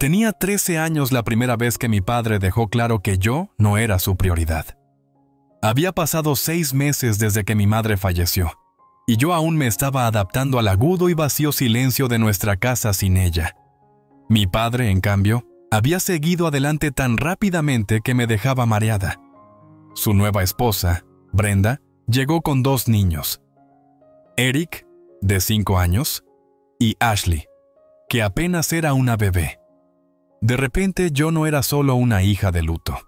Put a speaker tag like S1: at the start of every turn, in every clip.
S1: Tenía 13 años la primera vez que mi padre dejó claro que yo no era su prioridad. Había pasado 6 meses desde que mi madre falleció, y yo aún me estaba adaptando al agudo y vacío silencio de nuestra casa sin ella. Mi padre, en cambio, había seguido adelante tan rápidamente que me dejaba mareada. Su nueva esposa, Brenda, llegó con 2 niños. Eric, de 5 años, y Ashley, que apenas era una bebé. De repente yo no era solo una hija de luto.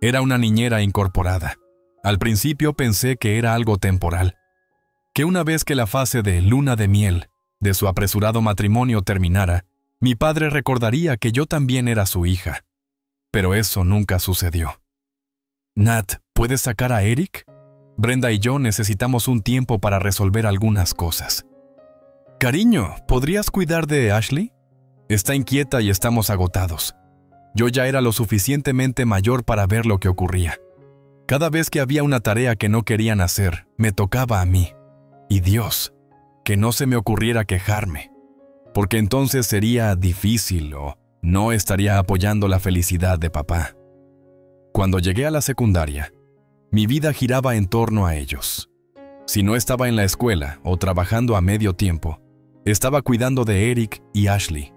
S1: Era una niñera incorporada. Al principio pensé que era algo temporal, que una vez que la fase de luna de miel de su apresurado matrimonio terminara, mi padre recordaría que yo también era su hija. Pero eso nunca sucedió. Nat, ¿puedes sacar a Eric? Brenda y yo necesitamos un tiempo para resolver algunas cosas. Cariño, ¿podrías cuidar de Ashley? Está inquieta y estamos agotados. Yo ya era lo suficientemente mayor para ver lo que ocurría. Cada vez que había una tarea que no querían hacer, me tocaba a mí. Y Dios, que no se me ocurriera quejarme, porque entonces sería difícil o no estaría apoyando la felicidad de papá. Cuando llegué a la secundaria, mi vida giraba en torno a ellos. Si no estaba en la escuela o trabajando a medio tiempo, estaba cuidando de Eric y Ashley.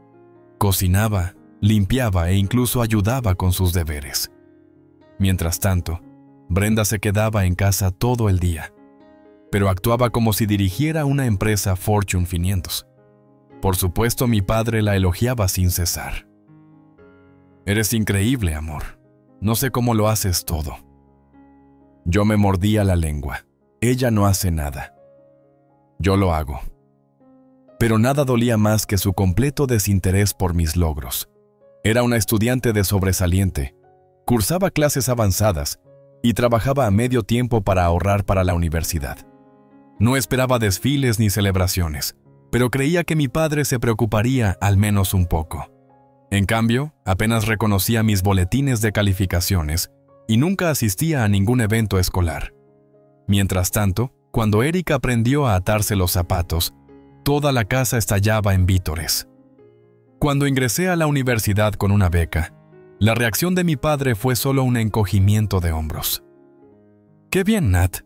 S1: Cocinaba, limpiaba e incluso ayudaba con sus deberes. Mientras tanto, Brenda se quedaba en casa todo el día, pero actuaba como si dirigiera una empresa Fortune 500. Por supuesto, mi padre la elogiaba sin cesar. Eres increíble, amor. No sé cómo lo haces todo. Yo me mordía la lengua. Ella no hace nada. Yo lo hago. Pero nada dolía más que su completo desinterés por mis logros. Era una estudiante de sobresaliente, cursaba clases avanzadas y trabajaba a medio tiempo para ahorrar para la universidad. No esperaba desfiles ni celebraciones, pero creía que mi padre se preocuparía al menos un poco. En cambio, apenas reconocía mis boletines de calificaciones y nunca asistía a ningún evento escolar. Mientras tanto, cuando Eric aprendió a atarse los zapatos, toda la casa estallaba en vítores. Cuando ingresé a la universidad con una beca, la reacción de mi padre fue solo un encogimiento de hombros. ¡Qué bien, Nat!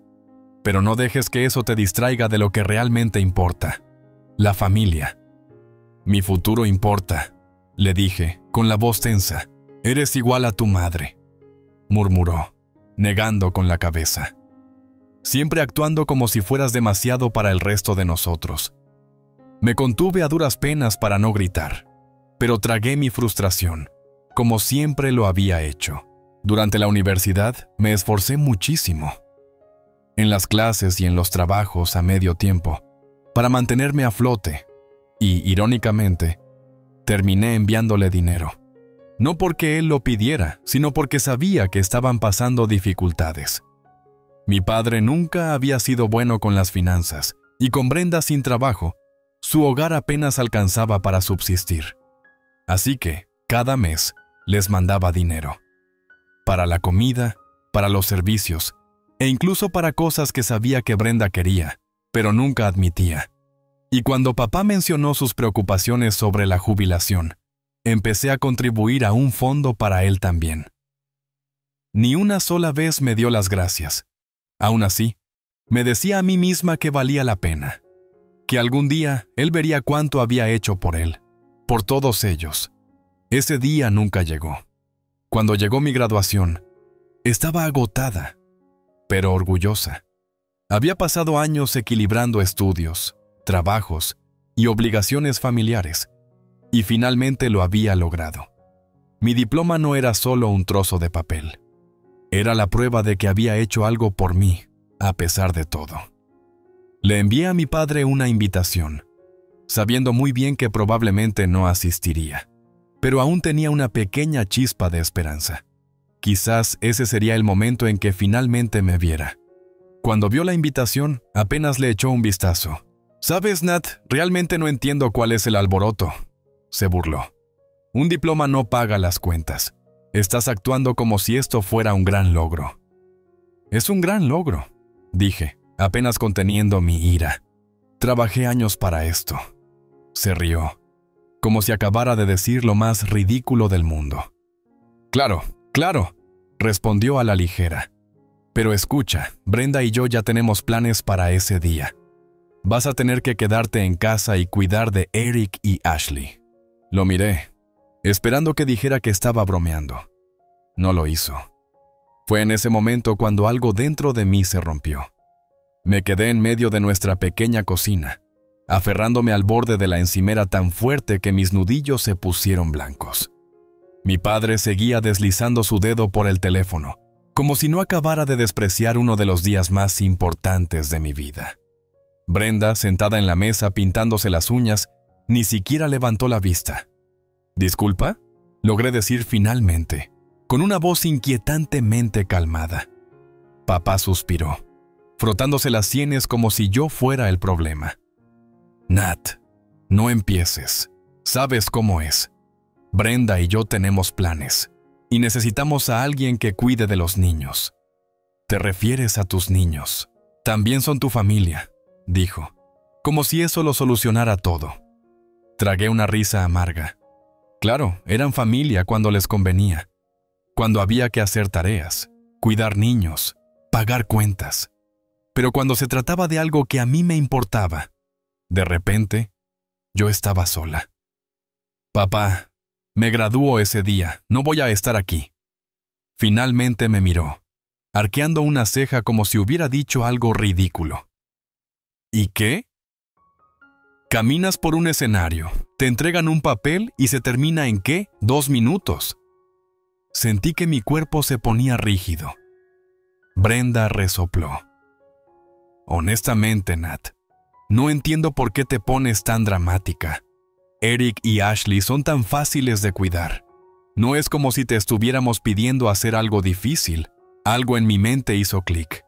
S1: Pero no dejes que eso te distraiga de lo que realmente importa: la familia. Mi futuro importa, le dije, con la voz tensa. Eres igual a tu madre, murmuró, negando con la cabeza. Siempre actuando como si fueras demasiado para el resto de nosotros. Me contuve a duras penas para no gritar, pero tragué mi frustración, como siempre lo había hecho. Durante la universidad me esforcé muchísimo, en las clases y en los trabajos a medio tiempo, para mantenerme a flote, y, irónicamente, terminé enviándole dinero. No porque él lo pidiera, sino porque sabía que estaban pasando dificultades. Mi padre nunca había sido bueno con las finanzas, y con Brenda sin trabajo, su hogar apenas alcanzaba para subsistir. Así que, cada mes, les mandaba dinero. Para la comida, para los servicios, e incluso para cosas que sabía que Brenda quería, pero nunca admitía. Y cuando papá mencionó sus preocupaciones sobre la jubilación, empecé a contribuir a un fondo para él también. Ni una sola vez me dio las gracias. Aún así, me decía a mí misma que valía la pena, que algún día él vería cuánto había hecho por él, por todos ellos. Ese día nunca llegó. Cuando llegó mi graduación, estaba agotada, pero orgullosa. Había pasado años equilibrando estudios, trabajos y obligaciones familiares, y finalmente lo había logrado. Mi diploma no era solo un trozo de papel. Era la prueba de que había hecho algo por mí, a pesar de todo. Le envié a mi padre una invitación, sabiendo muy bien que probablemente no asistiría, pero aún tenía una pequeña chispa de esperanza. Quizás ese sería el momento en que finalmente me viera. Cuando vio la invitación, apenas le echó un vistazo. «¿Sabes, Nat? Realmente no entiendo cuál es el alboroto», se burló. «Un diploma no paga las cuentas. Estás actuando como si esto fuera un gran logro». «Es un gran logro», dije, apenas conteniendo mi ira. «Trabajé años para esto». Se rió. como si acabara de decir lo más ridículo del mundo. Claro, claro, respondió a la ligera. Pero escucha, Brenda y yo ya tenemos planes para ese día. Vas a tener que quedarte en casa y cuidar de Eric y Ashley. Lo miré, esperando que dijera que estaba bromeando. No lo hizo. Fue en ese momento cuando algo dentro de mí se rompió. Me quedé en medio de nuestra pequeña cocina, aferrándome al borde de la encimera tan fuerte que mis nudillos se pusieron blancos. Mi padre seguía deslizando su dedo por el teléfono, como si no acabara de despreciar uno de los días más importantes de mi vida. Brenda, sentada en la mesa pintándose las uñas, ni siquiera levantó la vista. «¿Disculpa?», logré decir finalmente, con una voz inquietantemente calmada. Papá suspiró, frotándose las sienes como si yo fuera el problema. «Nat, no empieces. Sabes cómo es. Brenda y yo tenemos planes, y necesitamos a alguien que cuide de los niños». «¿Te refieres a tus niños? También son tu familia», dijo, como si eso lo solucionara todo. Tragué una risa amarga. Claro, eran familia cuando les convenía, cuando había que hacer tareas, cuidar niños, pagar cuentas. Pero cuando se trataba de algo que a mí me importaba, de repente, yo estaba sola. «Papá, me gradúo ese día, no voy a estar aquí». Finalmente me miró, arqueando una ceja como si hubiera dicho algo ridículo. «¿Y qué?». «Caminas por un escenario, te entregan un papel y se termina en ¿qué? 2 minutos». Sentí que mi cuerpo se ponía rígido. Brenda resopló. «Honestamente, Nat, no entiendo por qué te pones tan dramática. Eric y Ashley son tan fáciles de cuidar. No es como si te estuviéramos pidiendo hacer algo difícil». Algo en mi mente hizo clic,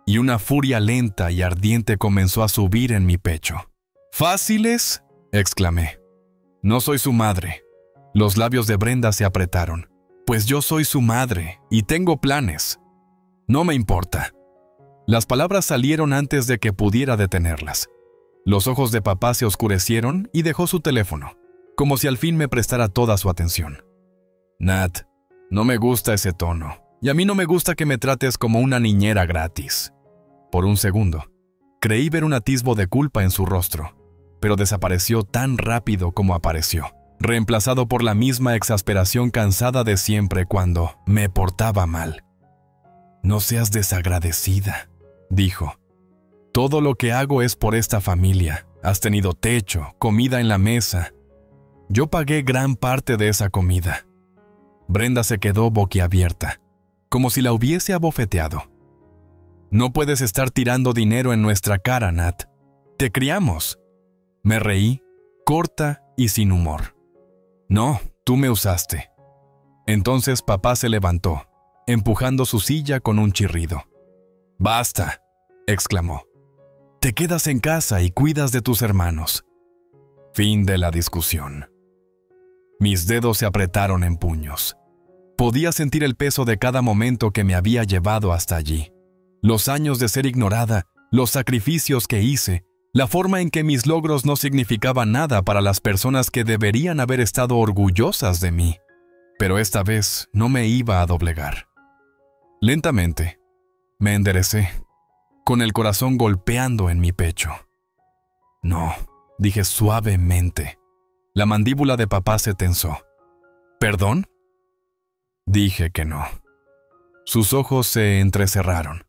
S1: y una furia lenta y ardiente comenzó a subir en mi pecho. «¿Fáciles?», exclamé. «No soy su madre». Los labios de Brenda se apretaron. «Pues yo soy su madre, y tengo planes». «No me importa». Las palabras salieron antes de que pudiera detenerlas. Los ojos de papá se oscurecieron y dejó su teléfono, como si al fin me prestara toda su atención. «Nat, no me gusta ese tono, y a mí no me gusta que me trates como una niñera gratis». Por un segundo, creí ver un atisbo de culpa en su rostro, pero desapareció tan rápido como apareció, reemplazado por la misma exasperación cansada de siempre cuando me portaba mal. «No seas desagradecida», dijo. «Todo lo que hago es por esta familia. Has tenido techo, comida en la mesa. Yo pagué gran parte de esa comida». Brenda se quedó boquiabierta, como si la hubiese abofeteado. «No puedes estar tirando dinero en nuestra cara, Nat. Te criamos». Me reí, corta y sin humor. «No, tú me usaste». Entonces papá se levantó, empujando su silla con un chirrido. «Basta», exclamó. «Te quedas en casa y cuidas de tus hermanos». Fin de la discusión. Mis dedos se apretaron en puños. Podía sentir el peso de cada momento que me había llevado hasta allí. Los años de ser ignorada, los sacrificios que hice, la forma en que mis logros no significaban nada para las personas que deberían haber estado orgullosas de mí. Pero esta vez no me iba a doblegar. Lentamente, me enderecé, con el corazón golpeando en mi pecho. «No», dije suavemente. La mandíbula de papá se tensó. «¿Perdón?». Dije que no. Sus ojos se entrecerraron.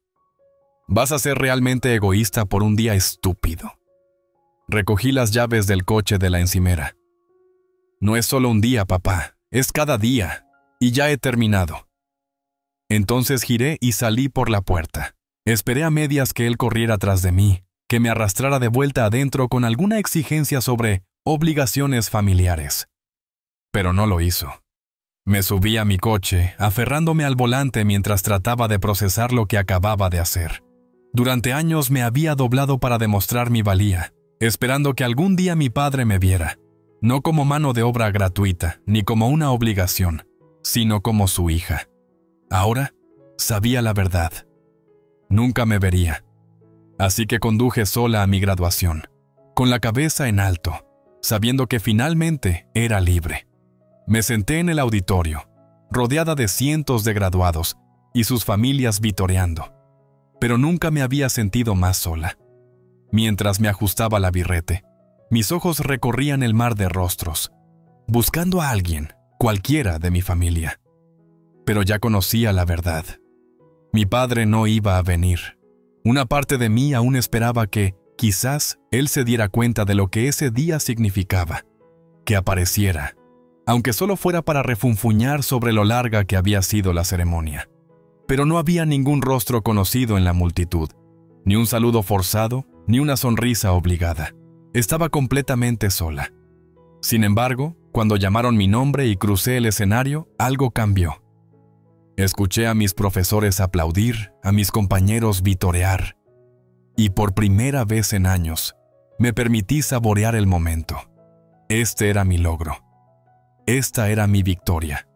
S1: «Vas a ser realmente egoísta por un día estúpido». Recogí las llaves del coche de la encimera. «No es solo un día, papá, es cada día, y ya he terminado». Entonces giré y salí por la puerta. Esperé a medias que él corriera tras de mí, que me arrastrara de vuelta adentro con alguna exigencia sobre obligaciones familiares. Pero no lo hizo. Me subí a mi coche, aferrándome al volante mientras trataba de procesar lo que acababa de hacer. Durante años me había doblado para demostrar mi valía, esperando que algún día mi padre me viera, no como mano de obra gratuita, ni como una obligación, sino como su hija. Ahora sabía la verdad. Nunca me vería. Así que conduje sola a mi graduación, con la cabeza en alto, sabiendo que finalmente era libre. Me senté en el auditorio, rodeada de cientos de graduados y sus familias vitoreando, pero nunca me había sentido más sola. Mientras me ajustaba la birrete, mis ojos recorrían el mar de rostros, buscando a alguien, cualquiera de mi familia. Pero ya conocía la verdad. Mi padre no iba a venir. Una parte de mí aún esperaba que, quizás, él se diera cuenta de lo que ese día significaba, que apareciera, aunque solo fuera para refunfuñar sobre lo larga que había sido la ceremonia. Pero no había ningún rostro conocido en la multitud, ni un saludo forzado, ni una sonrisa obligada. Estaba completamente sola. Sin embargo, cuando llamaron mi nombre y crucé el escenario, algo cambió. Escuché a mis profesores aplaudir, a mis compañeros vitorear, y por primera vez en años, me permití saborear el momento. Este era mi logro. Esta era mi victoria.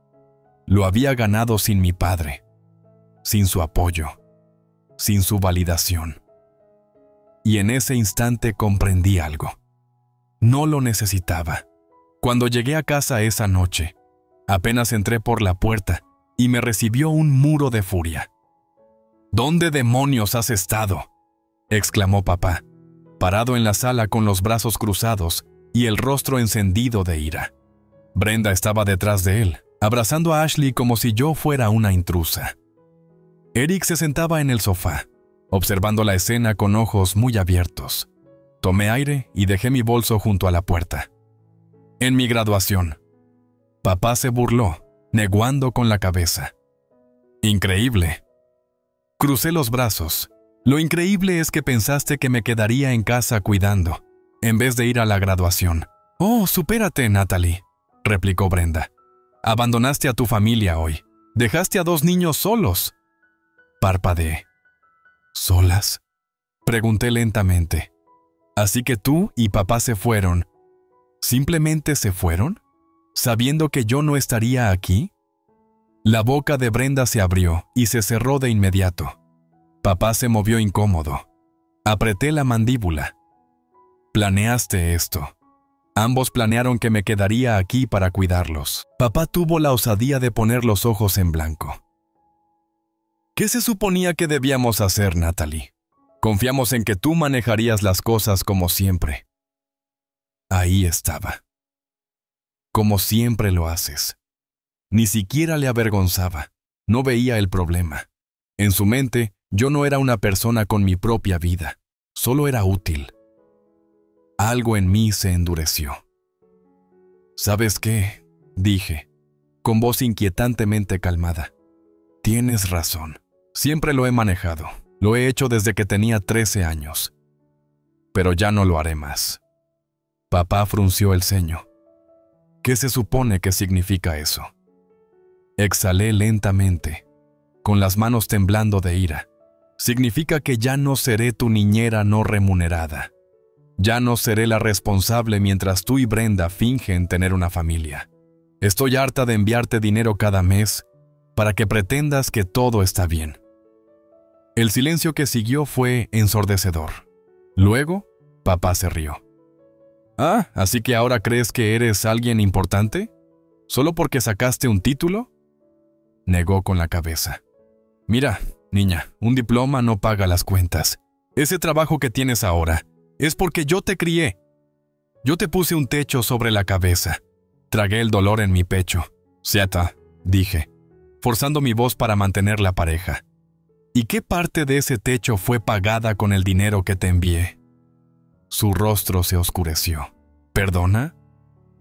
S1: Lo había ganado sin mi padre, sin su apoyo, sin su validación. Y en ese instante comprendí algo. No lo necesitaba. Cuando llegué a casa esa noche, apenas entré por la puerta y me recibió un muro de furia. ¿Dónde demonios has estado?, exclamó papá, parado en la sala con los brazos cruzados y el rostro encendido de ira. Brenda estaba detrás de él, abrazando a Ashley como si yo fuera una intrusa. Eric se sentaba en el sofá, observando la escena con ojos muy abiertos. Tomé aire y dejé mi bolso junto a la puerta. En mi graduación, papá se burló, negando con la cabeza. Increíble. Crucé los brazos. Lo increíble es que pensaste que me quedaría en casa cuidando, en vez de ir a la graduación. Oh, supérate, Natalie, replicó Brenda. Abandonaste a tu familia hoy. Dejaste a 2 niños solos. Parpadeé. ¿Solas?, pregunté lentamente. Así que tú y papá se fueron. ¿Simplemente se fueron? ¿Sabiendo que yo no estaría aquí? La boca de Brenda se abrió y se cerró de inmediato. Papá se movió incómodo. Apreté la mandíbula. Planeaste esto. Ambos planearon que me quedaría aquí para cuidarlos. Papá tuvo la osadía de poner los ojos en blanco. ¿Qué se suponía que debíamos hacer, Natalie? Confiamos en que tú manejarías las cosas como siempre. Ahí estaba. Como siempre lo haces. Ni siquiera le avergonzaba. No veía el problema. En su mente, yo no era una persona con mi propia vida. Solo era útil. Algo en mí se endureció. ¿Sabes qué?, dije, con voz inquietantemente calmada. Tienes razón. Siempre lo he manejado. Lo he hecho desde que tenía 13 años. Pero ya no lo haré más. Papá frunció el ceño. ¿Qué se supone que significa eso? Exhalé lentamente, con las manos temblando de ira. Significa que ya no seré tu niñera no remunerada. Ya no seré la responsable mientras tú y Brenda fingen tener una familia. Estoy harta de enviarte dinero cada mes para que pretendas que todo está bien. El silencio que siguió fue ensordecedor. Luego, papá se rió. Ah, ¿así que ahora crees que eres alguien importante? ¿Solo porque sacaste un título? Negó con la cabeza. Mira, niña, un diploma no paga las cuentas. Ese trabajo que tienes ahora es porque yo te crié. Yo te puse un techo sobre la cabeza. Tragué el dolor en mi pecho. Siata, dije, forzando mi voz para mantener la pareja. ¿Y qué parte de ese techo fue pagada con el dinero que te envié? Su rostro se oscureció. ¿Perdona?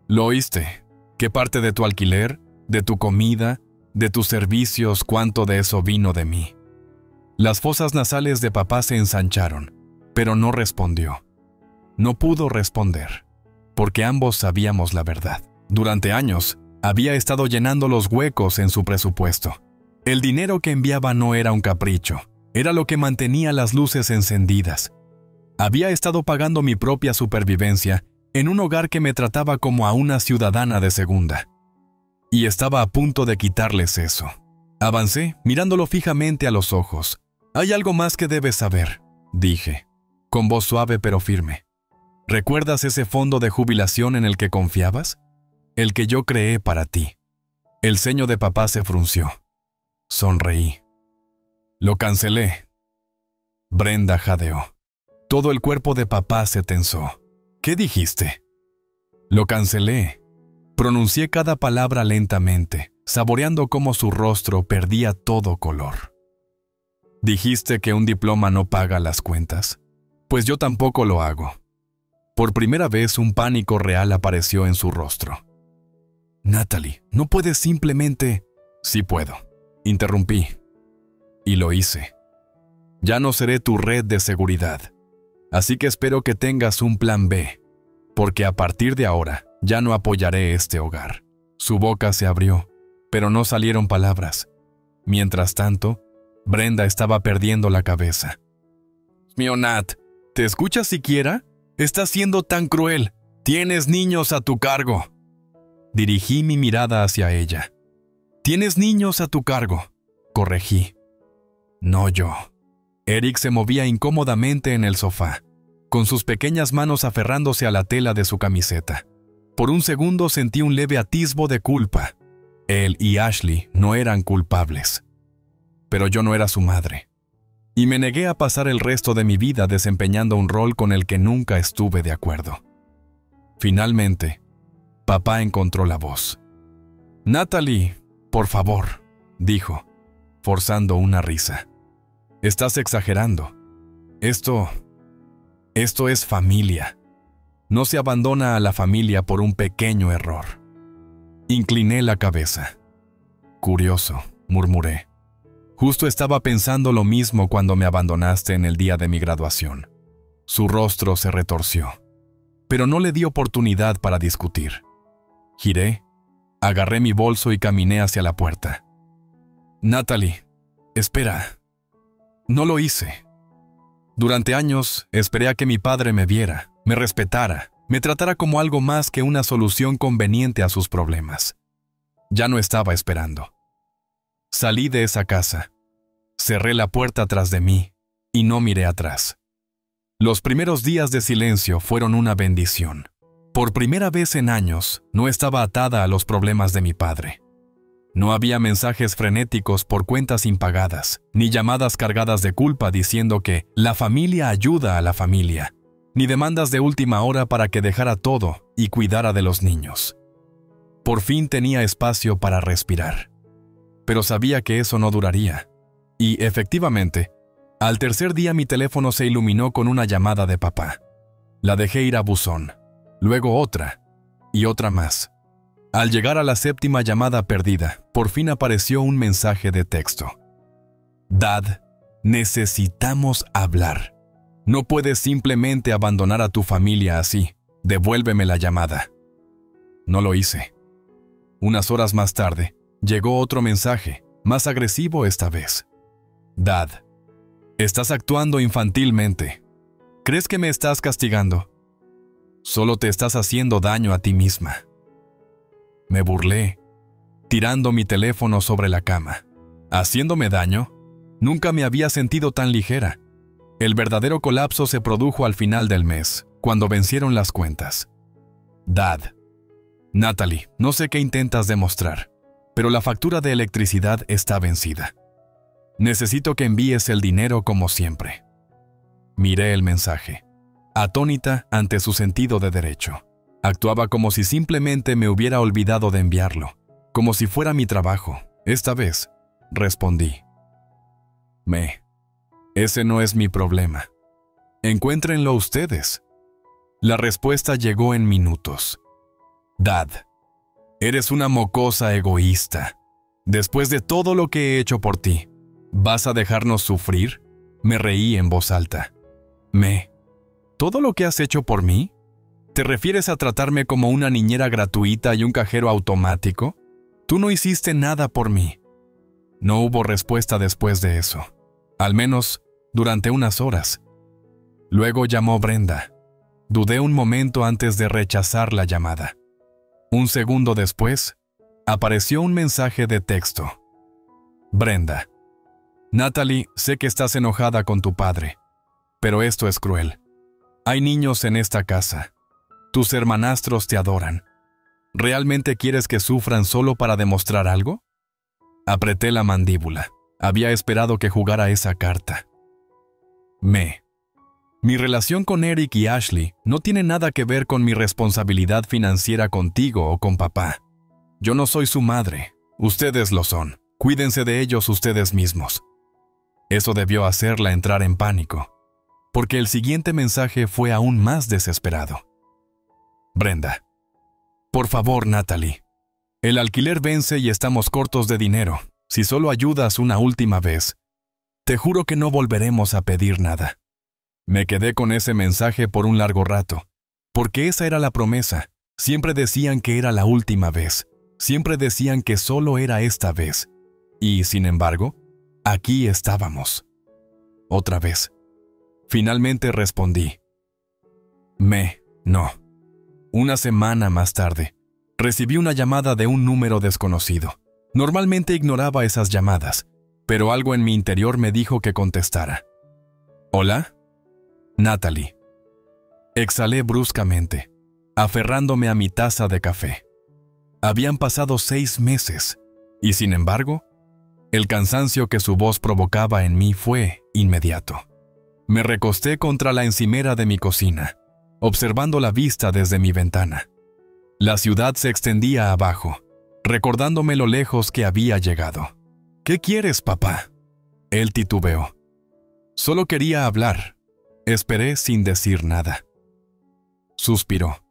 S1: ¿Lo oíste? ¿Qué parte de tu alquiler, de tu comida, de tus servicios, cuánto de eso vino de mí? Las fosas nasales de papá se ensancharon, pero no respondió. No pudo responder, porque ambos sabíamos la verdad. Durante años, había estado llenando los huecos en su presupuesto. El dinero que enviaba no era un capricho, era lo que mantenía las luces encendidas. Había estado pagando mi propia supervivencia en un hogar que me trataba como a una ciudadana de segunda. Y estaba a punto de quitarles eso. Avancé, mirándolo fijamente a los ojos. Hay algo más que debes saber, dije, con voz suave pero firme. ¿Recuerdas ese fondo de jubilación en el que confiabas? El que yo creé para ti. El ceño de papá se frunció. Sonreí. Lo cancelé. Brenda jadeó. Todo el cuerpo de papá se tensó. ¿Qué dijiste? Lo cancelé. Pronuncié cada palabra lentamente, saboreando cómo su rostro perdía todo color. ¿Dijiste que un diploma no paga las cuentas? Pues yo tampoco lo hago. Por primera vez un pánico real apareció en su rostro. Natalie, no puedes simplemente... Sí puedo. Interrumpí. Y lo hice. Ya no seré tu red de seguridad. Así que espero que tengas un plan B, porque a partir de ahora ya no apoyaré este hogar. Su boca se abrió, pero no salieron palabras. Mientras tanto, Brenda estaba perdiendo la cabeza. Mío, Nat, ¿te escuchas siquiera? Estás siendo tan cruel. Tienes niños a tu cargo. Dirigí mi mirada hacia ella. Tienes niños a tu cargo, corregí. No yo. Eric se movía incómodamente en el sofá, con sus pequeñas manos aferrándose a la tela de su camiseta. Por un segundo sentí un leve atisbo de culpa. Él y Ashley no eran culpables. Pero yo no era su madre. Y me negué a pasar el resto de mi vida desempeñando un rol con el que nunca estuve de acuerdo. Finalmente, papá encontró la voz. Natalie, por favor, dijo, forzando una risa. Estás exagerando. Esto es familia. No se abandona a la familia por un pequeño error. Incliné la cabeza. Curioso, murmuré. Justo estaba pensando lo mismo cuando me abandonaste en el día de mi graduación. Su rostro se retorció, pero no le di oportunidad para discutir. Giré, agarré mi bolso y caminé hacia la puerta. Natalie, espera. No lo hice. Durante años esperé a que mi padre me viera, me respetara, me tratara como algo más que una solución conveniente a sus problemas. Ya no estaba esperando. Salí de esa casa, cerré la puerta tras de mí y no miré atrás. Los primeros días de silencio fueron una bendición. Por primera vez en años, no estaba atada a los problemas de mi padre. No había mensajes frenéticos por cuentas impagadas, ni llamadas cargadas de culpa diciendo que la familia ayuda a la familia, ni demandas de última hora para que dejara todo y cuidara de los niños. Por fin tenía espacio para respirar. Pero sabía que eso no duraría. Y, efectivamente, al tercer día mi teléfono se iluminó con una llamada de papá. La dejé ir a buzón, luego otra, y otra más. Al llegar a la séptima llamada perdida, por fin apareció un mensaje de texto. Dad, necesitamos hablar. No puedes simplemente abandonar a tu familia así. Devuélveme la llamada. No lo hice. Unas horas más tarde, llegó otro mensaje, más agresivo esta vez. Dad, estás actuando infantilmente. ¿Crees que me estás castigando? Solo te estás haciendo daño a ti misma. Me burlé, tirando mi teléfono sobre la cama. ¿Haciéndome daño? Nunca me había sentido tan ligera. El verdadero colapso se produjo al final del mes, cuando vencieron las cuentas. Dad. Natalie, no sé qué intentas demostrar, pero la factura de electricidad está vencida. Necesito que envíes el dinero como siempre. Miré el mensaje, atónita ante su sentido de derecho. Actuaba como si simplemente me hubiera olvidado de enviarlo, como si fuera mi trabajo. Esta vez, respondí. Ese no es mi problema. Encuéntrenlo ustedes. La respuesta llegó en minutos. Dad, eres una mocosa egoísta. Después de todo lo que he hecho por ti, ¿vas a dejarnos sufrir? Me reí en voz alta. ¿Todo lo que has hecho por mí? ¿Te refieres a tratarme como una niñera gratuita y un cajero automático? Tú no hiciste nada por mí. No hubo respuesta después de eso, al menos durante unas horas. Luego llamó Brenda. Dudé un momento antes de rechazar la llamada. Un segundo después, apareció un mensaje de texto. Brenda, Natalie, sé que estás enojada con tu padre, pero esto es cruel. Hay niños en esta casa. Tus hermanastros te adoran. ¿Realmente quieres que sufran solo para demostrar algo? Apreté la mandíbula. Había esperado que jugara esa carta. Mi relación con Eric y Ashley no tiene nada que ver con mi responsabilidad financiera contigo o con papá. Yo no soy su madre. Ustedes lo son. Cuídense de ellos ustedes mismos. Eso debió hacerla entrar en pánico, porque el siguiente mensaje fue aún más desesperado. Brenda. Por favor, Natalie. El alquiler vence y estamos cortos de dinero. Si solo ayudas una última vez, te juro que no volveremos a pedir nada. Me quedé con ese mensaje por un largo rato, porque esa era la promesa. Siempre decían que era la última vez. Siempre decían que solo era esta vez. Y, sin embargo, aquí estábamos. Otra vez. Finalmente respondí. No. Una semana más tarde, recibí una llamada de un número desconocido. Normalmente ignoraba esas llamadas, pero algo en mi interior me dijo que contestara. ¿Hola? Natalie. Exhalé bruscamente, aferrándome a mi taza de café. Habían pasado 6 meses, y sin embargo, el cansancio que su voz provocaba en mí fue inmediato. Me recosté contra la encimera de mi cocina, observando la vista desde mi ventana. La ciudad se extendía abajo, recordándome lo lejos que había llegado. ¿Qué quieres, papá? Él titubeó. Solo quería hablar. Esperé sin decir nada. Suspiró.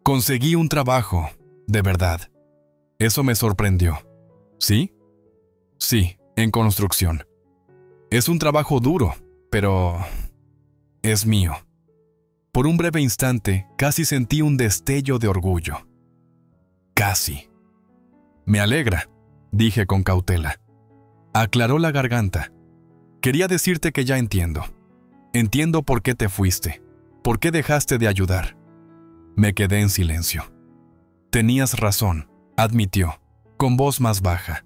S1: Conseguí un trabajo, de verdad. Eso me sorprendió. ¿Sí? Sí, en construcción. Es un trabajo duro, pero es mío. Por un breve instante, casi sentí un destello de orgullo. Casi. Me alegra, dije con cautela. Aclaró la garganta. Quería decirte que ya entiendo. Entiendo por qué te fuiste, por qué dejaste de ayudar. Me quedé en silencio. Tenías razón, admitió, con voz más baja.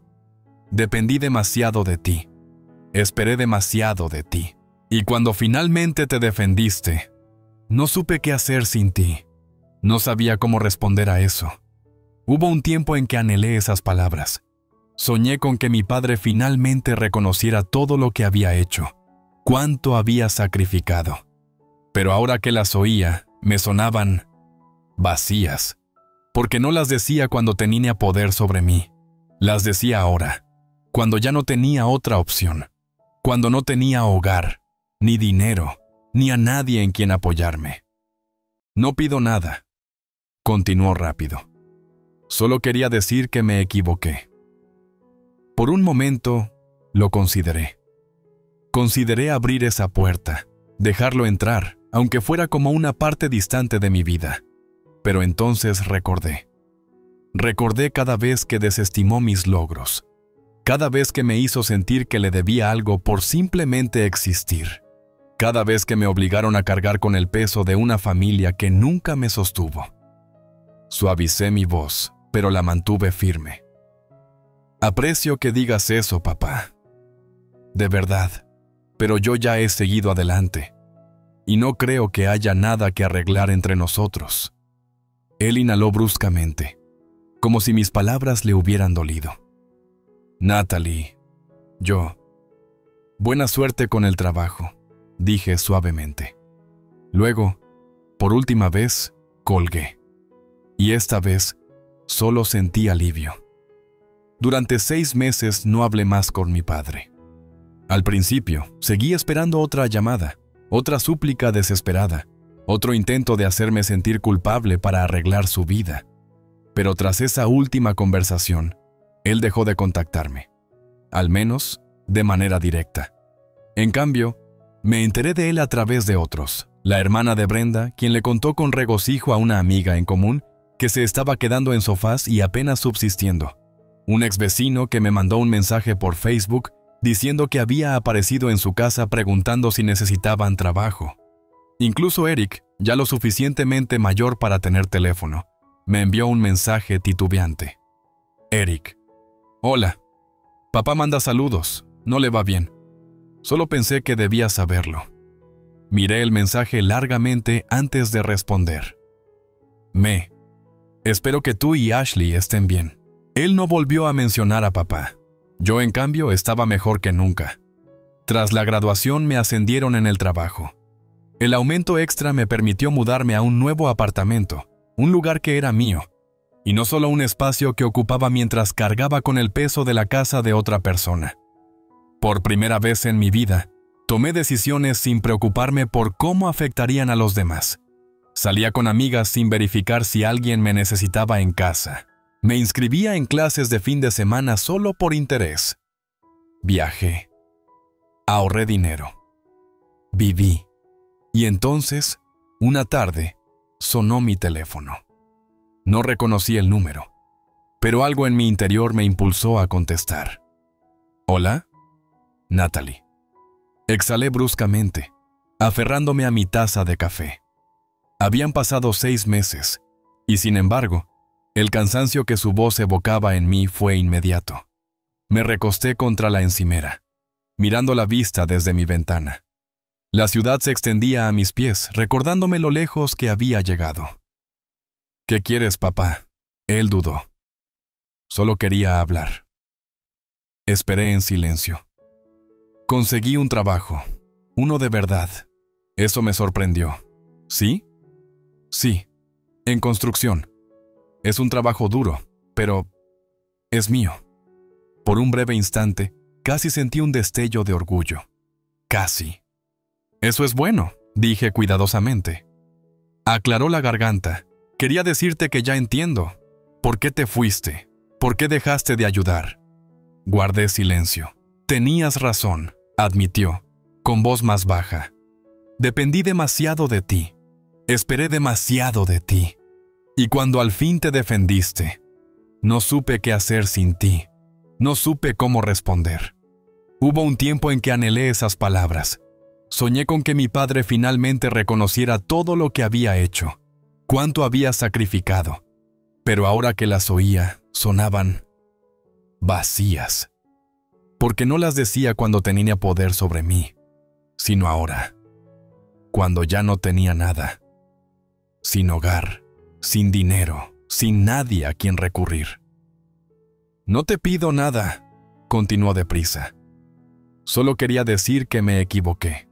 S1: Dependí demasiado de ti. Esperé demasiado de ti. Y cuando finalmente te defendiste, no supe qué hacer sin ti. No sabía cómo responder a eso. Hubo un tiempo en que anhelé esas palabras. Soñé con que mi padre finalmente reconociera todo lo que había hecho, cuánto había sacrificado. Pero ahora que las oía, me sonaban vacías, porque no las decía cuando tenía poder sobre mí. Las decía ahora, cuando ya no tenía otra opción, cuando no tenía hogar, ni dinero, ni a nadie en quien apoyarme. No pido nada, continuó rápido. Solo quería decir que me equivoqué. Por un momento, lo consideré. Consideré abrir esa puerta, dejarlo entrar, aunque fuera como una parte distante de mi vida. Pero entonces recordé. Recordé cada vez que desestimó mis logros, cada vez que me hizo sentir que le debía algo por simplemente existir, cada vez que me obligaron a cargar con el peso de una familia que nunca me sostuvo. Suavicé mi voz, pero la mantuve firme. Aprecio que digas eso, papá. De verdad, pero yo ya he seguido adelante, y no creo que haya nada que arreglar entre nosotros. Él inhaló bruscamente, como si mis palabras le hubieran dolido. Natalie, buena suerte con el trabajo, dije suavemente. Luego, por última vez, colgué. Y esta vez, solo sentí alivio. Durante 6 meses no hablé más con mi padre. Al principio, seguí esperando otra llamada, otra súplica desesperada, otro intento de hacerme sentir culpable para arreglar su vida. Pero tras esa última conversación, él dejó de contactarme, al menos de manera directa. En cambio, me enteré de él a través de otros, la hermana de Brenda, quien le contó con regocijo a una amiga en común que se estaba quedando en sofás y apenas subsistiendo, un exvecino que me mandó un mensaje por Facebook diciendo que había aparecido en su casa preguntando si necesitaban trabajo. Incluso Eric, ya lo suficientemente mayor para tener teléfono, me envió un mensaje titubeante. Eric: hola, papá manda saludos, no le va bien. Solo pensé que debía saberlo. Miré el mensaje largamente antes de responder. Espero que tú y Ashley estén bien. Él no volvió a mencionar a papá. Yo, en cambio, estaba mejor que nunca. Tras la graduación me ascendieron en el trabajo. El aumento extra me permitió mudarme a un nuevo apartamento, un lugar que era mío, y no solo un espacio que ocupaba mientras cargaba con el peso de la casa de otra persona. Por primera vez en mi vida, tomé decisiones sin preocuparme por cómo afectarían a los demás. Salía con amigas sin verificar si alguien me necesitaba en casa. Me inscribía en clases de fin de semana solo por interés. Viajé. Ahorré dinero. Viví. Y entonces, una tarde, sonó mi teléfono. No reconocí el número, pero algo en mi interior me impulsó a contestar. ¿Hola? Natalie. Exhalé bruscamente, aferrándome a mi taza de café. Habían pasado 6 meses, y sin embargo, el cansancio que su voz evocaba en mí fue inmediato. Me recosté contra la encimera, mirando la vista desde mi ventana. La ciudad se extendía a mis pies, recordándome lo lejos que había llegado. ¿Qué quieres, papá? Él dudó. Solo quería hablar. Esperé en silencio. Conseguí un trabajo, uno de verdad. Eso me sorprendió. ¿Sí? Sí, en construcción. Es un trabajo duro, pero es mío. Por un breve instante, casi sentí un destello de orgullo. Casi. Eso es bueno, dije cuidadosamente. Aclaró la garganta. Quería decirte que ya entiendo. ¿Por qué te fuiste? ¿Por qué dejaste de ayudar? Guardé silencio. Tenías razón, admitió, con voz más baja. Dependí demasiado de ti. Esperé demasiado de ti. Y cuando al fin te defendiste, no supe qué hacer sin ti. No supe cómo responder. Hubo un tiempo en que anhelé esas palabras. Soñé con que mi padre finalmente reconociera todo lo que había hecho, cuánto había sacrificado. Pero ahora que las oía, sonaban vacías. Porque no las decía cuando tenía poder sobre mí, sino ahora, cuando ya no tenía nada. Sin hogar, sin dinero, sin nadie a quien recurrir. No te pido nada, continuó deprisa. Solo quería decir que me equivoqué.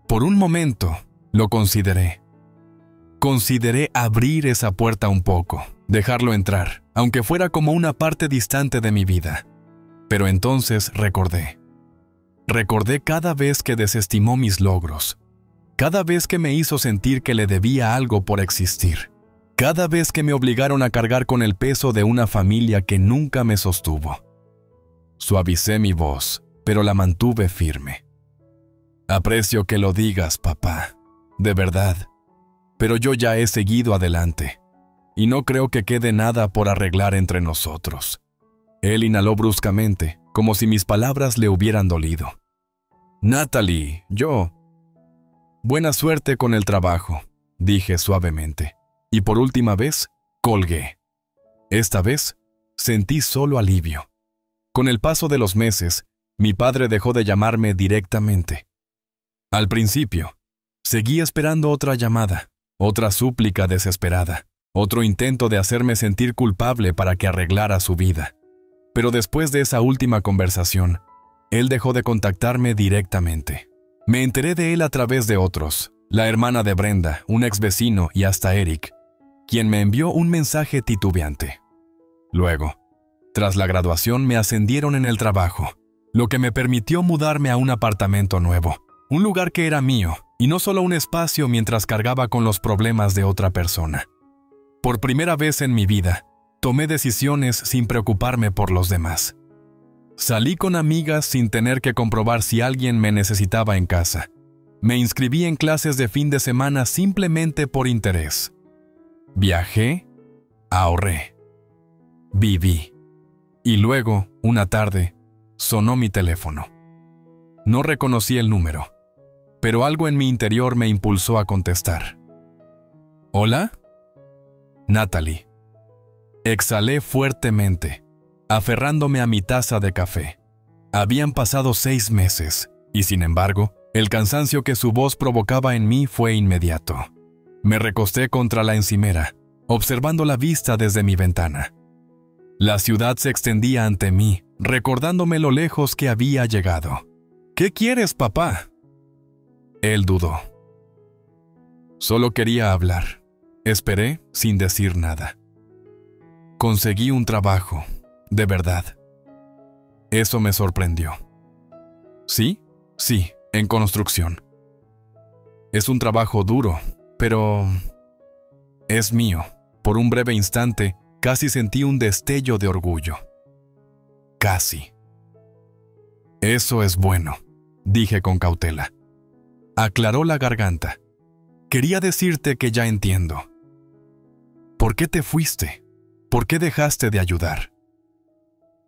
S1: Por un momento, lo consideré. Consideré abrir esa puerta un poco, dejarlo entrar, aunque fuera como una parte distante de mi vida. Pero entonces recordé. Recordé cada vez que desestimó mis logros. Cada vez que me hizo sentir que le debía algo por existir. Cada vez que me obligaron a cargar con el peso de una familia que nunca me sostuvo. Suavicé mi voz, pero la mantuve firme. Aprecio que lo digas, papá, de verdad, pero yo ya he seguido adelante, y no creo que quede nada por arreglar entre nosotros. Él inhaló bruscamente, como si mis palabras le hubieran dolido. Natalie, Buena suerte con el trabajo, dije suavemente, y por última vez, colgué. Esta vez, sentí solo alivio. Con el paso de los meses, mi padre dejó de llamarme directamente. Al principio, seguí esperando otra llamada, otra súplica desesperada, otro intento de hacerme sentir culpable para que arreglara su vida. Pero después de esa última conversación, él dejó de contactarme directamente. Me enteré de él a través de otros, la hermana de Brenda, un ex vecino y hasta Eric, quien me envió un mensaje titubeante. Luego, tras la graduación me ascendieron en el trabajo, lo que me permitió mudarme a un apartamento nuevo. Un lugar que era mío, y no solo un espacio mientras cargaba con los problemas de otra persona. Por primera vez en mi vida, tomé decisiones sin preocuparme por los demás. Salí con amigas sin tener que comprobar si alguien me necesitaba en casa. Me inscribí en clases de fin de semana simplemente por interés. Viajé, ahorré, viví. Y luego, una tarde, sonó mi teléfono. No reconocí el número, pero algo en mi interior me impulsó a contestar. ¿Hola? Natalie. Exhalé fuertemente, aferrándome a mi taza de café. Habían pasado 6 meses, y sin embargo, El cansancio que su voz provocaba en mí fue inmediato. Me recosté contra la encimera, observando la vista desde mi ventana. La ciudad se extendía ante mí, recordándome lo lejos que había llegado. ¿Qué quieres, papá? Él dudó. Solo quería hablar. Esperé sin decir nada. Conseguí un trabajo, de verdad. Eso me sorprendió. ¿Sí? Sí, en construcción. Es un trabajo duro, pero es mío. Por un breve instante, casi sentí un destello de orgullo. Casi. Eso es bueno, dije con cautela. Aclaró la garganta. Quería decirte que ya entiendo. ¿Por qué te fuiste? ¿Por qué dejaste de ayudar?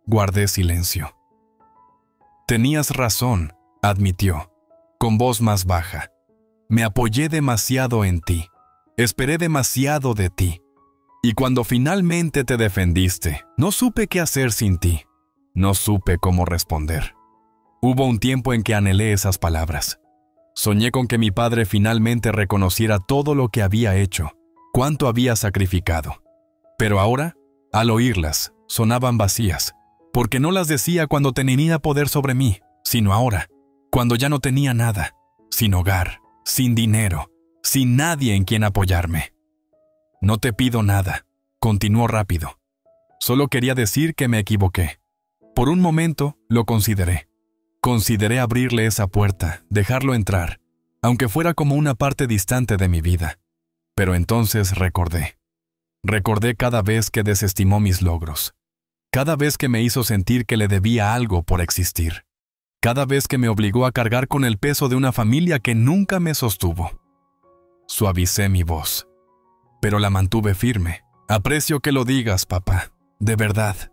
S1: Guardé silencio. Tenías razón, admitió, con voz más baja. Me apoyé demasiado en ti. Esperé demasiado de ti. Y cuando finalmente te defendiste, no supe qué hacer sin ti. No supe cómo responder. Hubo un tiempo en que anhelé esas palabras. Soñé con que mi padre finalmente reconociera todo lo que había hecho, cuánto había sacrificado. Pero ahora, al oírlas, sonaban vacías, porque no las decía cuando tenía poder sobre mí, sino ahora, cuando ya no tenía nada, sin hogar, sin dinero, sin nadie en quien apoyarme. No te pido nada, continuó rápido. Solo quería decir que me equivoqué. Por un momento lo consideré. Consideré abrirle esa puerta, dejarlo entrar, aunque fuera como una parte distante de mi vida. Pero entonces recordé. Recordé cada vez que desestimó mis logros. Cada vez que me hizo sentir que le debía algo por existir. Cada vez que me obligó a cargar con el peso de una familia que nunca me sostuvo. Suavicé mi voz, pero la mantuve firme. Aprecio que lo digas, papá, de verdad.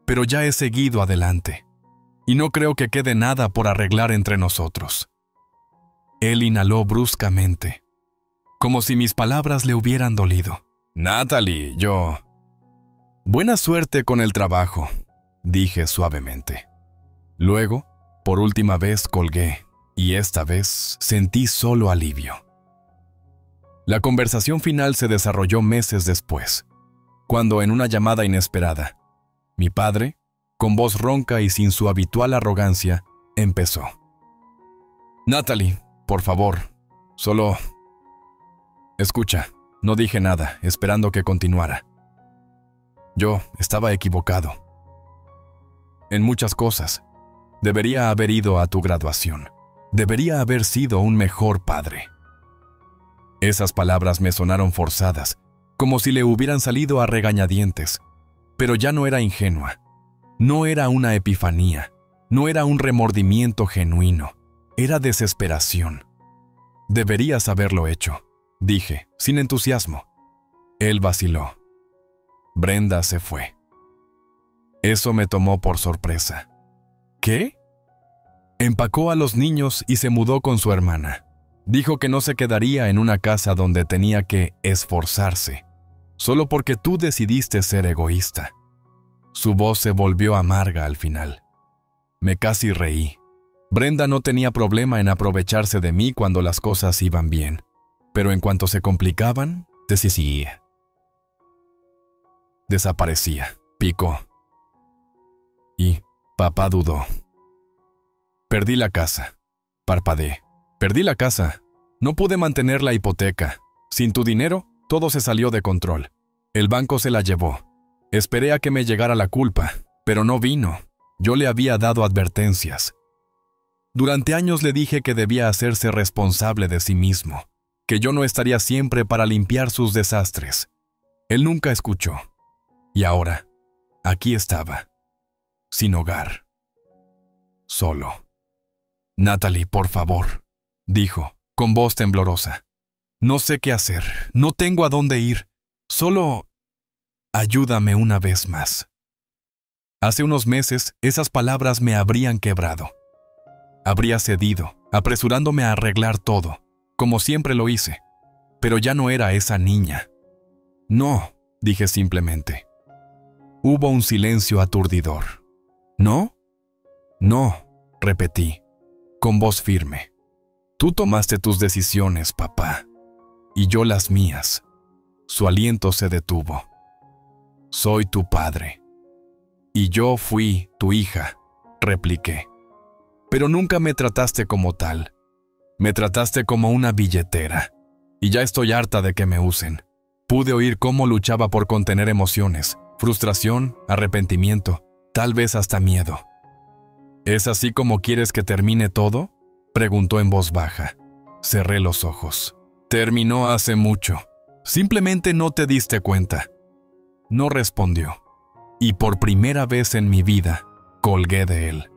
S1: Pero ya he seguido adelante. Y no creo que quede nada por arreglar entre nosotros. Él inhaló bruscamente, como si mis palabras le hubieran dolido. Natalie, Buena suerte con el trabajo, dije suavemente. Luego, por última vez colgué, y esta vez sentí solo alivio. La conversación final se desarrolló meses después, cuando en una llamada inesperada, mi padre, con voz ronca y sin su habitual arrogancia, empezó. Natalie, por favor, solo... Escucha, no dije nada, esperando que continuara. Yo estaba equivocado. En muchas cosas. Debería haber ido a tu graduación. Debería haber sido un mejor padre. Esas palabras me sonaron forzadas, como si le hubieran salido a regañadientes, pero ya no era ingenua. No era una epifanía, no era un remordimiento genuino, era desesperación. Deberías haberlo hecho, dije, sin entusiasmo. Él vaciló. Brenda se fue. Eso me tomó por sorpresa. ¿Qué? Empacó a los niños y se mudó con su hermana. Dijo que no se quedaría en una casa donde tenía que esforzarse, solo porque tú decidiste ser egoísta. Su voz se volvió amarga al final. Me casi reí. Brenda no tenía problema en aprovecharse de mí cuando las cosas iban bien, pero en cuanto se complicaban, desistía. Desaparecía, picó. Y papá dudó. Perdí la casa. Parpadeé. Perdí la casa. No pude mantener la hipoteca. Sin tu dinero, todo se salió de control. El banco se la llevó. Esperé a que me llegara la culpa, pero no vino. Yo le había dado advertencias. Durante años le dije que debía hacerse responsable de sí mismo, que yo no estaría siempre para limpiar sus desastres. Él nunca escuchó. Y ahora, aquí estaba, sin hogar, solo. Natalie, por favor, dijo, con voz temblorosa. No sé qué hacer, no tengo a dónde ir, solo ayúdame una vez más. Hace unos meses, esas palabras me habrían quebrado. Habría cedido, apresurándome a arreglar todo, como siempre lo hice. Pero ya no era esa niña. No, dije simplemente. Hubo un silencio aturdidor. ¿No? No, repetí, con voz firme. Tú tomaste tus decisiones, papá, y yo las mías. Su aliento se detuvo. Soy tu padre. Y yo fui tu hija, repliqué. Pero nunca me trataste como tal. Me trataste como una billetera. Y ya estoy harta de que me usen. Pude oír cómo luchaba por contener emociones, frustración, arrepentimiento, tal vez hasta miedo. ¿Es así como quieres que termine todo?, preguntó en voz baja. Cerré los ojos. Terminó hace mucho. Simplemente no te diste cuenta. No respondió. Y por primera vez en mi vida, colgué de él.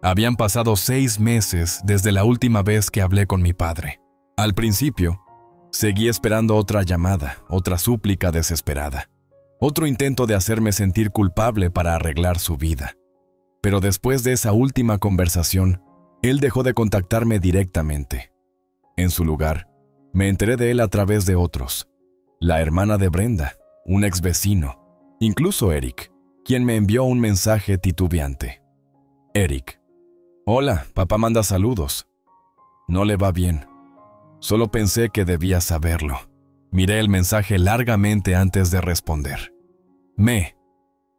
S1: Habían pasado 6 meses desde la última vez que hablé con mi padre. Al principio, seguí esperando otra llamada, otra súplica desesperada. Otro intento de hacerme sentir culpable para arreglar su vida. Pero después de esa última conversación, él dejó de contactarme directamente. En su lugar, me enteré de él a través de otros. La hermana de Brenda, un ex vecino, incluso Eric, quien me envió un mensaje titubeante. Eric: hola, papá manda saludos. No le va bien. Solo pensé que debía saberlo. Miré el mensaje largamente antes de responder.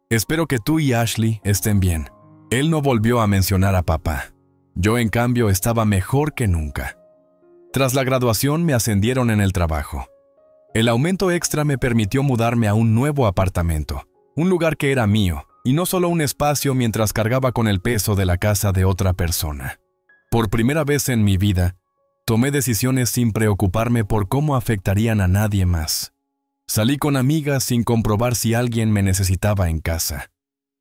S1: Espero que tú y Ashley estén bien. Él no volvió a mencionar a papá. Yo, en cambio, estaba mejor que nunca. Tras la graduación me ascendieron en el trabajo. El aumento extra me permitió mudarme a un nuevo apartamento, un lugar que era mío, y no solo un espacio mientras cargaba con el peso de la casa de otra persona. Por primera vez en mi vida, tomé decisiones sin preocuparme por cómo afectarían a nadie más. Salí con amigas sin comprobar si alguien me necesitaba en casa.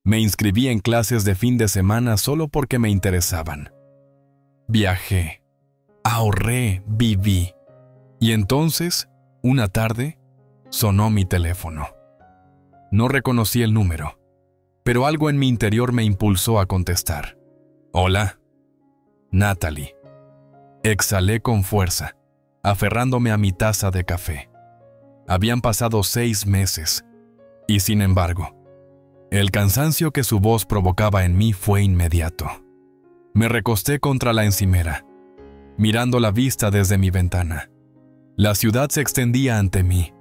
S1: Me inscribí en clases de fin de semana solo porque me interesaban. Viajé, ahorré, viví. Y entonces, una tarde, sonó mi teléfono. No reconocí el número, pero algo en mi interior me impulsó a contestar. Hola, Natalie. Exhalé con fuerza, aferrándome a mi taza de café. Habían pasado 6 meses, y sin embargo, el cansancio que su voz provocaba en mí fue inmediato. Me recosté contra la encimera, mirando la vista desde mi ventana. La ciudad se extendía ante mí,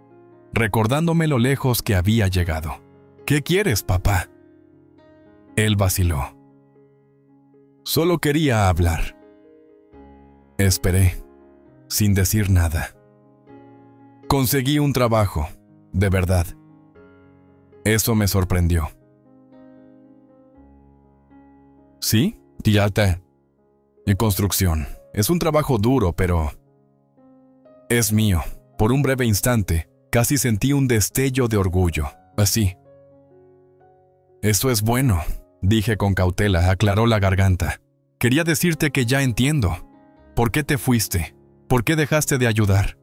S1: recordándome lo lejos que había llegado. ¿Qué quieres, papá?, él vaciló. Solo quería hablar. Esperé, sin decir nada. Conseguí un trabajo, de verdad. Eso me sorprendió. ¿Sí? En construcción. Es un trabajo duro, pero es mío. Por un breve instante, casi sentí un destello de orgullo. Así. Eso es bueno, dije con cautela, aclaró la garganta. Quería decirte que ya entiendo. ¿Por qué te fuiste? ¿Por qué dejaste de ayudar?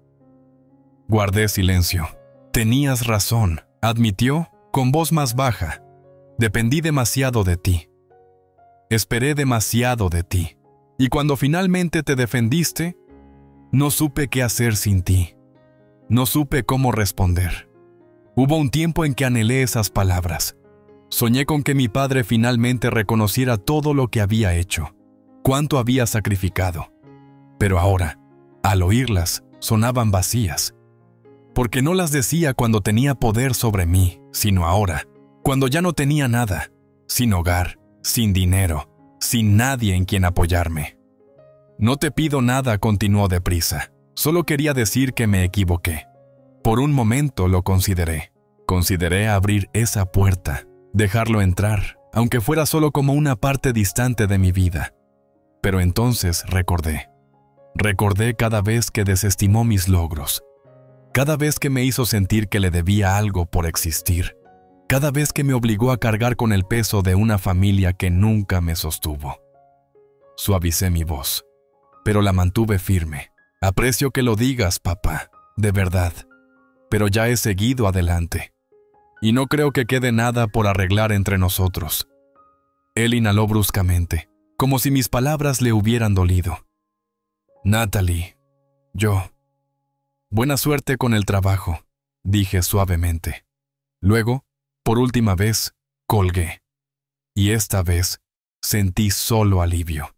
S1: Guardé silencio. Tenías razón, admitió con voz más baja. Dependí demasiado de ti. Esperé demasiado de ti. Y cuando finalmente te defendiste, no supe qué hacer sin ti. No supe cómo responder. Hubo un tiempo en que anhelé esas palabras. Soñé con que mi padre finalmente reconociera todo lo que había hecho, cuánto había sacrificado. Pero ahora, al oírlas, sonaban vacías. Porque no las decía cuando tenía poder sobre mí, sino ahora, cuando ya no tenía nada, sin hogar, sin dinero, sin nadie en quien apoyarme. No te pido nada, continuó deprisa. Solo quería decir que me equivoqué. Por un momento lo consideré. Consideré abrir esa puerta, dejarlo entrar, aunque fuera solo como una parte distante de mi vida. Pero entonces recordé. Recordé cada vez que desestimó mis logros. Cada vez que me hizo sentir que le debía algo por existir. Cada vez que me obligó a cargar con el peso de una familia que nunca me sostuvo. Suavicé mi voz, pero la mantuve firme. Aprecio que lo digas, papá, de verdad, pero ya he seguido adelante. Y no creo que quede nada por arreglar entre nosotros. Él inhaló bruscamente, como si mis palabras le hubieran dolido. Natalie, buena suerte con el trabajo, dije suavemente. Luego, por última vez, colgué. Y esta vez, sentí solo alivio.